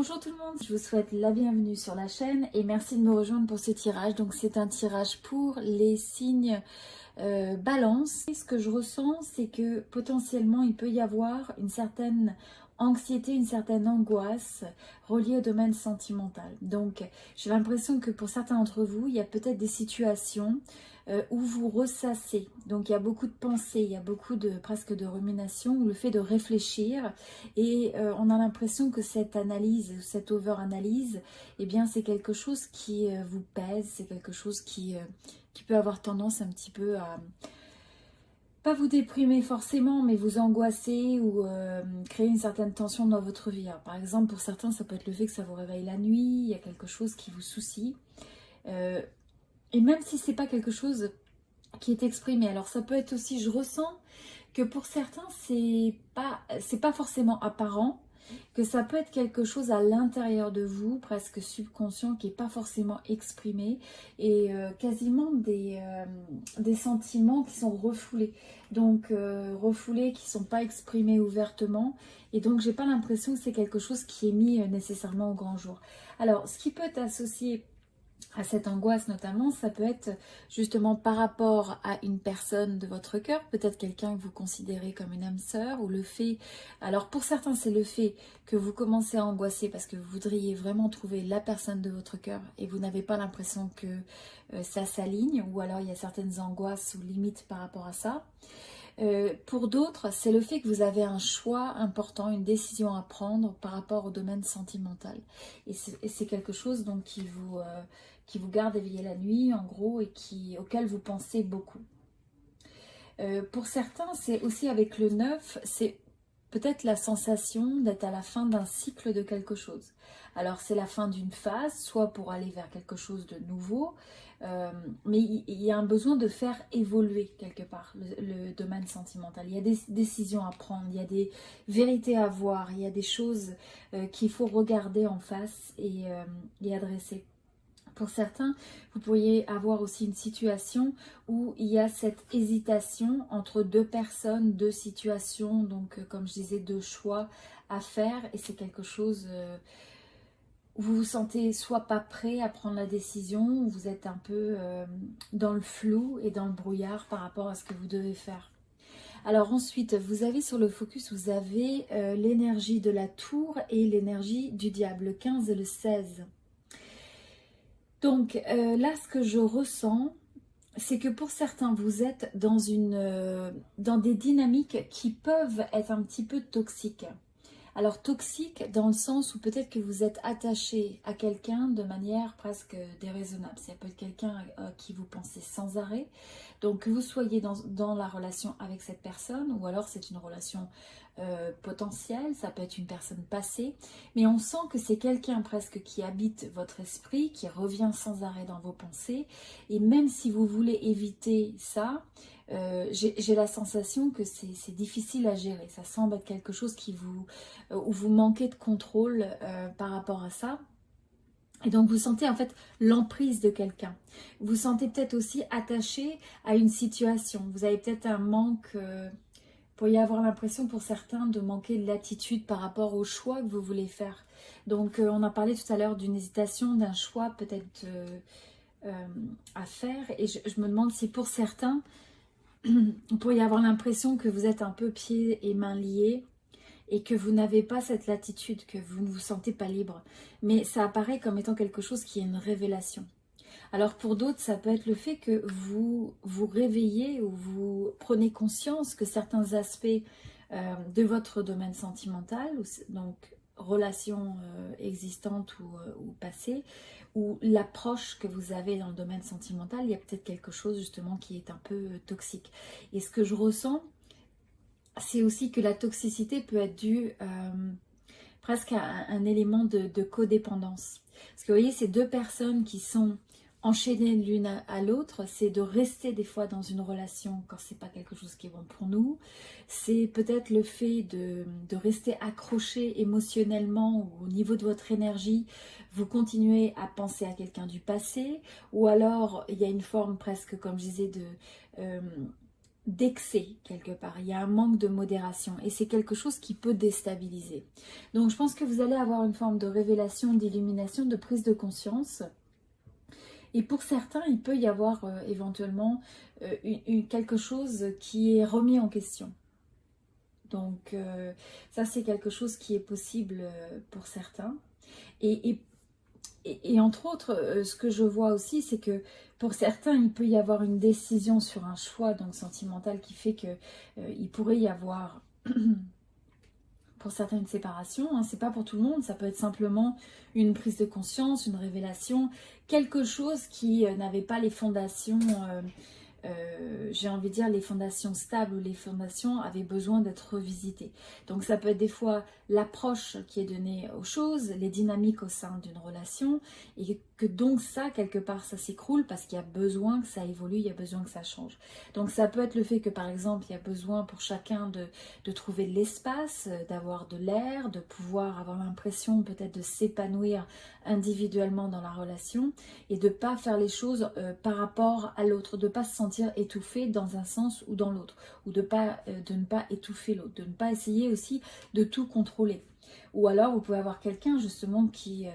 Bonjour tout le monde, je vous souhaite la bienvenue sur la chaîne et merci de me rejoindre pour ce tirage. Donc c'est un tirage pour les signes balance. Et ce que je ressens, c'est que potentiellement il peut y avoir une certaine anxiété, une certaine angoisse reliée au domaine sentimental. Donc j'ai l'impression que pour certains d'entre vous, il y a peut-être des situations où vous ressassez. Donc il y a beaucoup de pensées, il y a beaucoup de presque de rumination, ou le fait de réfléchir. Et on a l'impression que cette analyse, cette over-analyse, eh bien c'est quelque chose qui vous pèse, c'est quelque chose qui peut avoir tendance un petit peu à pas vous déprimer forcément, mais vous angoisser ou créer une certaine tension dans votre vie. Alors, par exemple, pour certains, ça peut être le fait que ça vous réveille la nuit, il y a quelque chose qui vous soucie. Et même si c'est pas quelque chose qui est exprimé, alors ça peut être aussi, je ressens que pour certains, c'est pas forcément apparent, que ça peut être quelque chose à l'intérieur de vous, presque subconscient, qui n'est pas forcément exprimé, et quasiment des sentiments qui sont refoulés, donc refoulés, qui ne sont pas exprimés ouvertement, et donc j'ai pas l'impression que c'est quelque chose qui est mis nécessairement au grand jour. Alors, ce qui peut être associé à cette angoisse notamment, ça peut être justement par rapport à une personne de votre cœur, peut-être quelqu'un que vous considérez comme une âme sœur, ou le fait, alors pour certains c'est le fait que vous commencez à angoisser parce que vous voudriez vraiment trouver la personne de votre cœur et vous n'avez pas l'impression que ça s'aligne, ou alors il y a certaines angoisses ou limites par rapport à ça. Pour d'autres, c'est le fait que vous avez un choix important, une décision à prendre par rapport au domaine sentimental. Et c'est quelque chose donc qui vous garde éveillé la nuit, en gros, et auquel vous pensez beaucoup. Pour certains, c'est aussi avec le 9, c'est peut-être la sensation d'être à la fin d'un cycle de quelque chose. Alors c'est la fin d'une phase, soit pour aller vers quelque chose de nouveau, mais il y a un besoin de faire évoluer quelque part le domaine sentimental. Il y a des décisions à prendre, il y a des vérités à voir, il y a des choses qu'il faut regarder en face et adresser. Pour certains, vous pourriez avoir aussi une situation où il y a cette hésitation entre deux personnes, deux situations, donc comme je disais, deux choix à faire, et c'est quelque chose où vous vous sentez soit pas prêt à prendre la décision, ou vous êtes un peu dans le flou et dans le brouillard par rapport à ce que vous devez faire. Alors ensuite, vous avez sur le focus, vous avez l'énergie de la tour et l'énergie du diable, le 15 et le 16. Donc là, ce que je ressens, c'est que pour certains, vous êtes dans des dynamiques qui peuvent être un petit peu toxiques. Alors toxique dans le sens où peut-être que vous êtes attaché à quelqu'un de manière presque déraisonnable. Ça peut être quelqu'un à qui vous pensez sans arrêt. Donc que vous soyez dans la relation avec cette personne, ou alors c'est une relation potentielle, ça peut être une personne passée. Mais on sent que c'est quelqu'un presque qui habite votre esprit, qui revient sans arrêt dans vos pensées. Et même si vous voulez éviter ça, j'ai la sensation que c'est difficile à gérer. Ça semble être quelque chose où vous manquez de contrôle par rapport à ça. Et donc vous sentez en fait l'emprise de quelqu'un. Vous sentez peut-être aussi attaché à une situation. Vous avez peut-être un manque, pour y avoir l'impression pour certains de manquer de l'attitude par rapport au choix que vous voulez faire. Donc on a parlé tout à l'heure d'une hésitation, d'un choix peut-être à faire. Et je me demande si pour certains, vous pourriez avoir l'impression que vous êtes un peu pieds et mains liés et que vous n'avez pas cette latitude, que vous ne vous sentez pas libre. Mais ça apparaît comme étant quelque chose qui est une révélation. Alors pour d'autres, ça peut être le fait que vous vous réveillez ou vous prenez conscience que certains aspects de votre domaine sentimental, donc relations existantes ou passées, ou l'approche que vous avez dans le domaine sentimental, il y a peut-être quelque chose justement qui est un peu toxique. Et ce que je ressens, c'est aussi que la toxicité peut être due presque à un élément de codépendance. Parce que vous voyez, ces deux personnes qui sont enchaînées l'une à l'autre, c'est de rester des fois dans une relation quand c'est pas quelque chose qui est bon pour nous. C'est peut-être le fait de rester accroché émotionnellement, ou au niveau de votre énergie, vous continuez à penser à quelqu'un du passé, ou alors il y a une forme presque, comme je disais, d'excès quelque part, il y a un manque de modération et c'est quelque chose qui peut déstabiliser. Donc je pense que vous allez avoir une forme de révélation, d'illumination, de prise de conscience. Et pour certains, il peut y avoir éventuellement quelque chose qui est remis en question. Donc ça c'est quelque chose qui est possible pour certains. Et entre autres, ce que je vois aussi, c'est que pour certains, il peut y avoir une décision sur un choix donc sentimental qui fait que il pourrait y avoir pour certains une séparation. Hein, c'est pas pour tout le monde, ça peut être simplement une prise de conscience, une révélation, quelque chose qui n'avait pas les fondations. J'ai envie de dire les fondations stables ou les fondations avaient besoin d'être revisitées. Donc ça peut être des fois l'approche qui est donnée aux choses, les dynamiques au sein d'une relation et que donc ça, quelque part, ça s'écroule parce qu'il y a besoin que ça évolue, il y a besoin que ça change. Donc ça peut être le fait que par exemple, il y a besoin pour chacun de trouver de l'espace, d'avoir de l'air, de pouvoir avoir l'impression peut-être de s'épanouir individuellement dans la relation et de ne pas faire les choses par rapport à l'autre, de ne pas se sentir étouffé dans un sens ou dans l'autre, ou de ne pas étouffer l'autre, de ne pas essayer aussi de tout contrôler. Ou alors vous pouvez avoir quelqu'un justement qui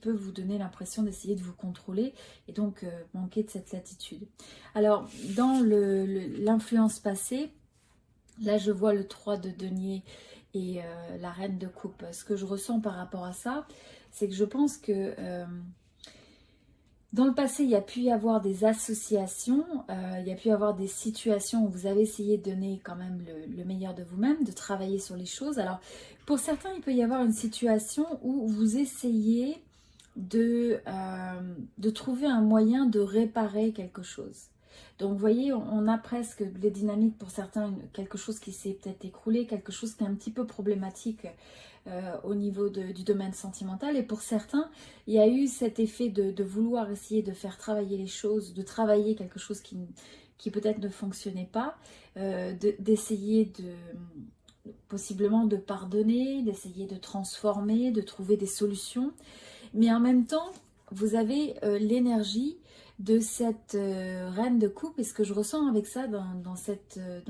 peut vous donner l'impression d'essayer de vous contrôler et donc manquer de cette latitude. Alors dans l'influence passée, là je vois le 3 de denier et la reine de coupe. Ce que je ressens par rapport à ça, c'est que je pense que dans le passé, il y a pu y avoir des associations, il y a pu y avoir des situations où vous avez essayé de donner quand même le meilleur de vous-même, de travailler sur les choses. Alors, pour certains, il peut y avoir une situation où vous essayez de trouver un moyen de réparer quelque chose. Donc, vous voyez, on a presque les dynamiques pour certains, quelque chose qui s'est peut-être écroulé, quelque chose qui est un petit peu problématique au niveau du domaine sentimental. Et pour certains, il y a eu cet effet de vouloir essayer de faire travailler les choses, de travailler quelque chose qui peut-être ne fonctionnait pas, d'essayer possiblement de pardonner, d'essayer de transformer, de trouver des solutions. Mais en même temps, vous avez l'énergie de cette reine de coupe, et ce que je ressens avec ça dans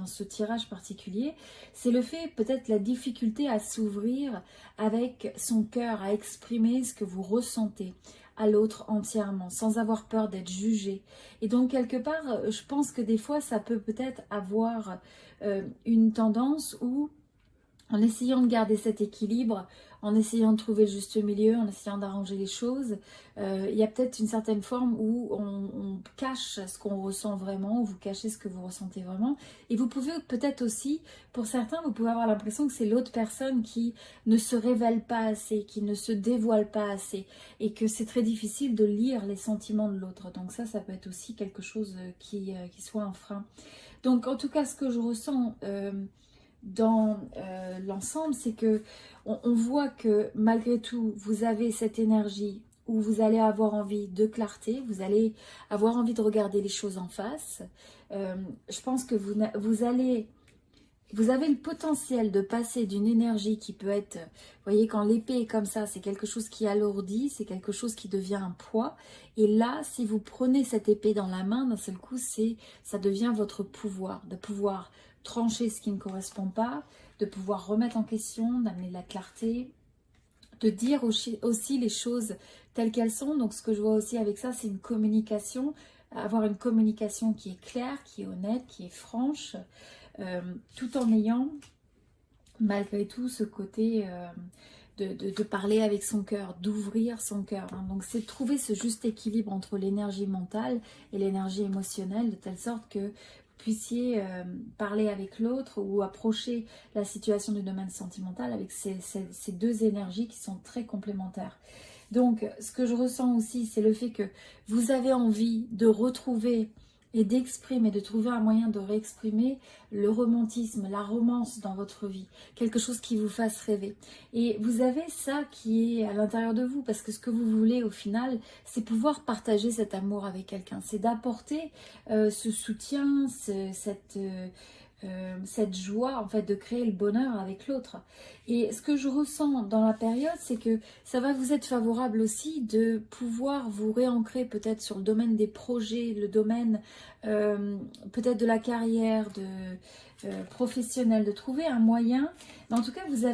ce tirage particulier, c'est le fait, peut-être la difficulté à s'ouvrir avec son cœur, à exprimer ce que vous ressentez à l'autre entièrement, sans avoir peur d'être jugé. Et donc quelque part, je pense que des fois, ça peut peut-être avoir une tendance où, en essayant de garder cet équilibre, en essayant de trouver le juste milieu, en essayant d'arranger les choses, il y a peut-être une certaine forme où on cache ce qu'on ressent vraiment, ou vous cachez ce que vous ressentez vraiment. Et vous pouvez peut-être aussi, pour certains, vous pouvez avoir l'impression que c'est l'autre personne qui ne se révèle pas assez, qui ne se dévoile pas assez, et que c'est très difficile de lire les sentiments de l'autre. Donc ça peut être aussi quelque chose qui soit un frein. Donc en tout cas, ce que je ressens dans l'ensemble, c'est que on voit que malgré tout, vous avez cette énergie où vous allez avoir envie de clarté, vous allez avoir envie de regarder les choses en face. Je pense que vous avez le potentiel de passer d'une énergie qui peut être, vous voyez, quand l'épée est comme ça, c'est quelque chose qui alourdit, c'est quelque chose qui devient un poids. Et là, si vous prenez cette épée dans la main, d'un seul coup, ça devient votre pouvoir, de pouvoir trancher ce qui ne correspond pas, de pouvoir remettre en question, d'amener de la clarté, de dire aussi les choses telles qu'elles sont. Donc ce que je vois aussi avec ça, c'est une communication, avoir une communication qui est claire, qui est honnête, qui est franche, tout en ayant malgré tout ce côté de parler avec son cœur, d'ouvrir son cœur. Hein. Donc c'est de trouver ce juste équilibre entre l'énergie mentale et l'énergie émotionnelle, de telle sorte que vous puissiez parler avec l'autre ou approcher la situation du domaine sentimental avec ces deux énergies qui sont très complémentaires. Donc ce que je ressens aussi, c'est le fait que vous avez envie de retrouver et d'exprimer, de trouver un moyen de réexprimer le romantisme, la romance dans votre vie, quelque chose qui vous fasse rêver. Et vous avez ça qui est à l'intérieur de vous, parce que ce que vous voulez au final, c'est pouvoir partager cet amour avec quelqu'un, c'est d'apporter ce soutien, cette joie en fait de créer le bonheur avec l'autre. Et ce que je ressens dans la période, c'est que ça va vous être favorable aussi de pouvoir vous réancrer peut-être sur le domaine des projets, le domaine peut-être de la carrière, professionnelle, de trouver un moyen. Mais en tout cas, vous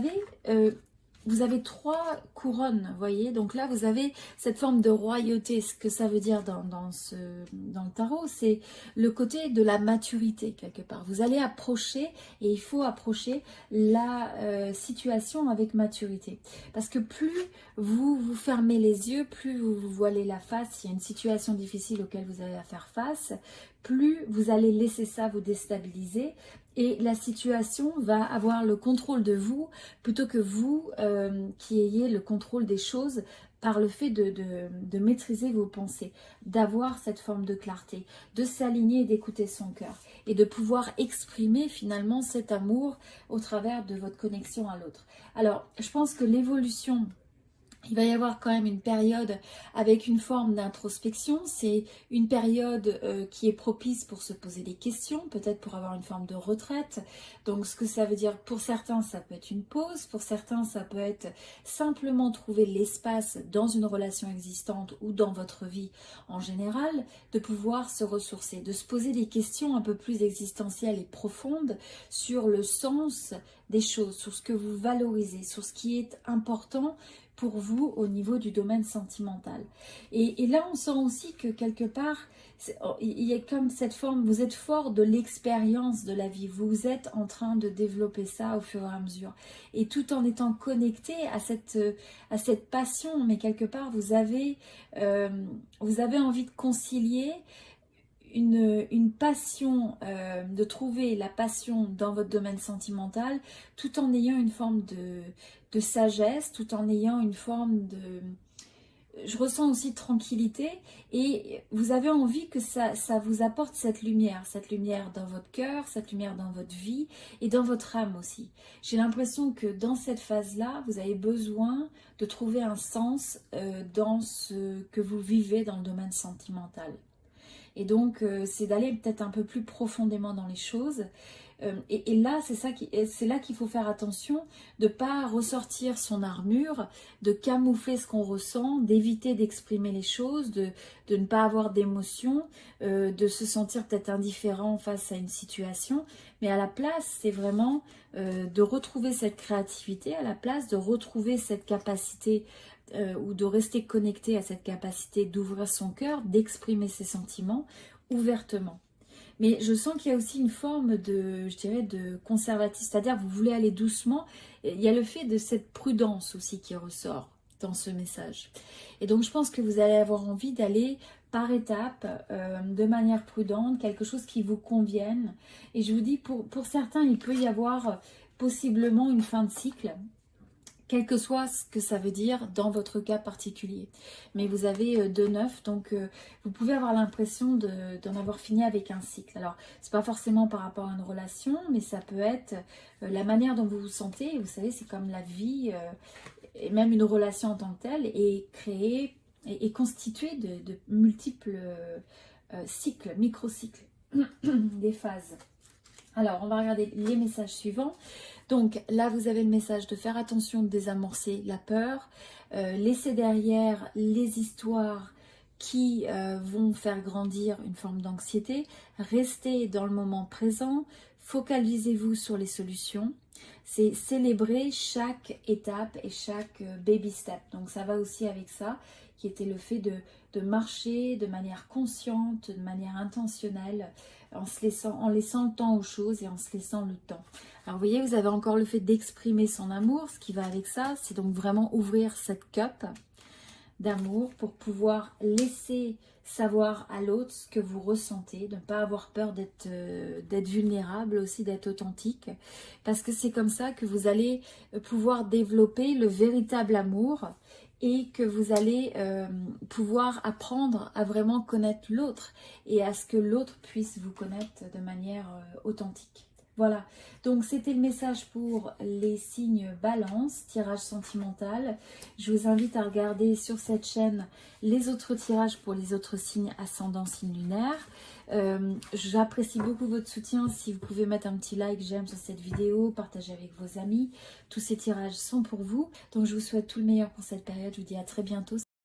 avez 3 couronnes, vous voyez. Donc là, vous avez cette forme de royauté. Ce que ça veut dire dans le tarot, c'est le côté de la maturité, quelque part. Vous allez approcher, et il faut approcher la situation avec maturité. Parce que plus vous fermez les yeux, plus vous vous voilez la face, il y a une situation difficile auquel vous allez faire face, plus vous allez laisser ça vous déstabiliser. Et la situation va avoir le contrôle de vous plutôt que vous qui ayez le contrôle des choses par le fait de maîtriser vos pensées, d'avoir cette forme de clarté, de s'aligner et d'écouter son cœur et de pouvoir exprimer finalement cet amour au travers de votre connexion à l'autre. Alors, je pense que l'évolution... Il va y avoir quand même une période avec une forme d'introspection. C'est une période qui est propice pour se poser des questions, peut-être pour avoir une forme de retraite. Donc ce que ça veut dire, pour certains, ça peut être une pause. Pour certains, ça peut être simplement trouver l'espace dans une relation existante ou dans votre vie en général, de pouvoir se ressourcer, de se poser des questions un peu plus existentielles et profondes sur le sens des choses, sur ce que vous valorisez, sur ce qui est important pour vous au niveau du domaine sentimental. Et là, on sent aussi que quelque part, il y a comme cette forme, vous êtes fort de l'expérience de la vie, vous êtes en train de développer ça au fur et à mesure. Et tout en étant connecté à cette passion, mais quelque part, vous avez envie de concilier une passion, de trouver la passion dans votre domaine sentimental, tout en ayant une forme de sagesse, tout en ayant une forme de... Je ressens aussi de tranquillité, et vous avez envie que ça vous apporte cette lumière dans votre cœur, cette lumière dans votre vie et dans votre âme aussi. J'ai l'impression que dans cette phase-là, vous avez besoin de trouver un sens dans ce que vous vivez dans le domaine sentimental. Et donc, c'est d'aller peut-être un peu plus profondément dans les choses. Et là, c'est là qu'il faut faire attention de ne pas ressortir son armure, de camoufler ce qu'on ressent, d'éviter d'exprimer les choses, de ne pas avoir d'émotion, de se sentir peut-être indifférent face à une situation. Mais à la place, c'est vraiment de retrouver cette créativité, à la place de retrouver cette capacité ou de rester connecté à cette capacité d'ouvrir son cœur, d'exprimer ses sentiments ouvertement. Mais je sens qu'il y a aussi une forme de, je dirais, de conservatisme, c'est-à-dire vous voulez aller doucement. Il y a le fait de cette prudence aussi qui ressort dans ce message. Et donc je pense que vous allez avoir envie d'aller par étapes, de manière prudente, quelque chose qui vous convienne. Et je vous dis, pour certains, il peut y avoir possiblement une fin de cycle, quel que soit ce que ça veut dire dans votre cas particulier. Mais vous avez 2 9, donc vous pouvez avoir l'impression d'en avoir fini avec un cycle. Alors, c'est pas forcément par rapport à une relation, mais ça peut être la manière dont vous vous sentez. Vous savez, c'est comme la vie, et même une relation en tant que telle, est créée et constituée de multiples cycles, micro-cycles, des phases. Alors, on va regarder les messages suivants. Donc là, vous avez le message de faire attention, de désamorcer la peur, laisser derrière les histoires qui vont faire grandir une forme d'anxiété, restez dans le moment présent, focalisez-vous sur les solutions, c'est célébrer chaque étape et chaque baby step. Donc ça va aussi avec ça, qui était le fait de marcher de manière consciente, de manière intentionnelle, en laissant le temps aux choses et en se laissant le temps. Alors vous voyez, vous avez encore le fait d'exprimer son amour, ce qui va avec ça, c'est donc vraiment ouvrir cette cup d'amour pour pouvoir laisser savoir à l'autre ce que vous ressentez, de ne pas avoir peur d'être vulnérable, aussi d'être authentique, parce que c'est comme ça que vous allez pouvoir développer le véritable amour et que vous allez pouvoir apprendre à vraiment connaître l'autre et à ce que l'autre puisse vous connaître de manière authentique. Voilà, donc c'était le message pour les signes balance, tirage sentimental. Je vous invite à regarder sur cette chaîne les autres tirages pour les autres signes ascendant, signes lunaires. J'apprécie beaucoup votre soutien. Si vous pouvez mettre un petit like, j'aime sur cette vidéo, partager avec vos amis. Tous ces tirages sont pour vous. Donc je vous souhaite tout le meilleur pour cette période. Je vous dis à très bientôt.